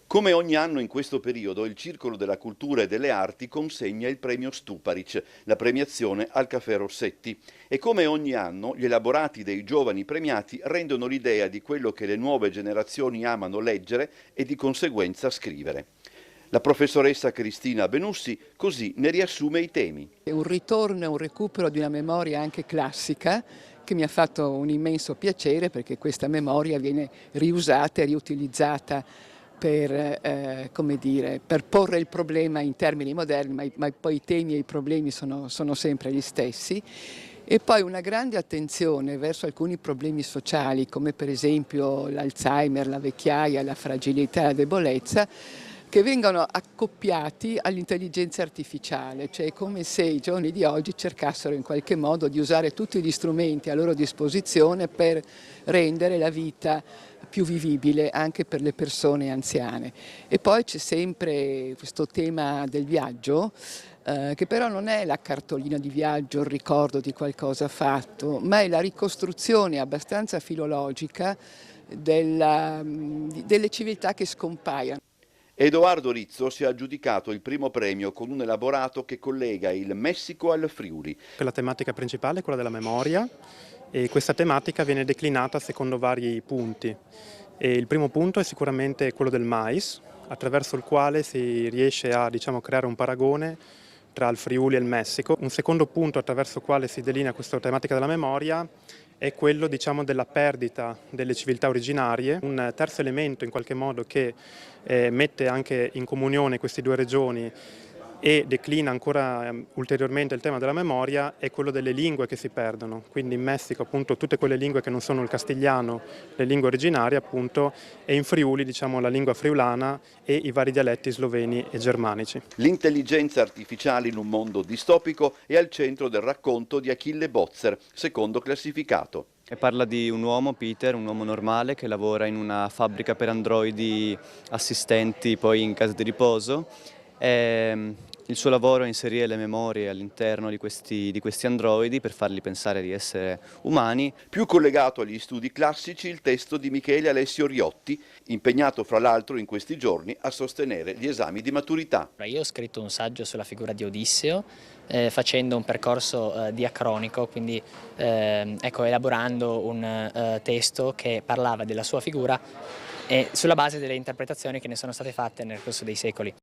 Come ogni anno in questo periodo, il Circolo della Cultura e delle Arti consegna il premio Stuparic, la premiazione al Caffè Rossetti. E come ogni anno, gli elaborati dei giovani premiati rendono l'idea di quello che le nuove generazioni amano leggere e di conseguenza scrivere. La professoressa Cristina Benussi così ne riassume i temi. È un ritorno e un recupero di una memoria anche classica che mi ha fatto un immenso piacere perché questa memoria viene riusata e riutilizzata per porre il problema in termini moderni, ma poi i temi e i problemi sono sempre gli stessi. E poi una grande attenzione verso alcuni problemi sociali, come per esempio l'Alzheimer, la vecchiaia, la fragilità e la debolezza, che vengono accoppiati all'intelligenza artificiale, cioè è come se i giovani di oggi cercassero in qualche modo di usare tutti gli strumenti a loro disposizione per rendere la vita più vivibile anche per le persone anziane. E poi c'è sempre questo tema del viaggio, che però non è la cartolina di viaggio, il ricordo di qualcosa fatto, ma è la ricostruzione abbastanza filologica delle civiltà che scompaiono. Edoardo Rizzo si è aggiudicato il primo premio con un elaborato che collega il Messico al Friuli. La tematica principale è quella della memoria e questa tematica viene declinata secondo vari punti. E il primo punto è sicuramente quello del mais, attraverso il quale si riesce a creare un paragone tra il Friuli e il Messico. Un secondo punto attraverso il quale si delinea questa tematica della memoria è quello della perdita delle civiltà originarie. Un terzo elemento in qualche modo che mette anche in comunione queste due regioni e declina ancora ulteriormente il tema della memoria è quello delle lingue che si perdono. Quindi in Messico appunto tutte quelle lingue che non sono il castigliano, le lingue originarie appunto, e in Friuli la lingua friulana e i vari dialetti sloveni e germanici. L'intelligenza artificiale in un mondo distopico è al centro del racconto di Achille Bozzer, secondo classificato. E parla di un uomo, Peter, un uomo normale che lavora in una fabbrica per androidi assistenti poi in casa di riposo. Il suo lavoro è inserire le memorie all'interno di questi androidi per farli pensare di essere umani. Più collegato agli studi classici il testo di Michele Alessio Riotti, impegnato fra l'altro in questi giorni a sostenere gli esami di maturità. Io ho scritto un saggio sulla figura di Odisseo, facendo un percorso diacronico, quindi elaborando un testo che parlava della sua figura e sulla base delle interpretazioni che ne sono state fatte nel corso dei secoli.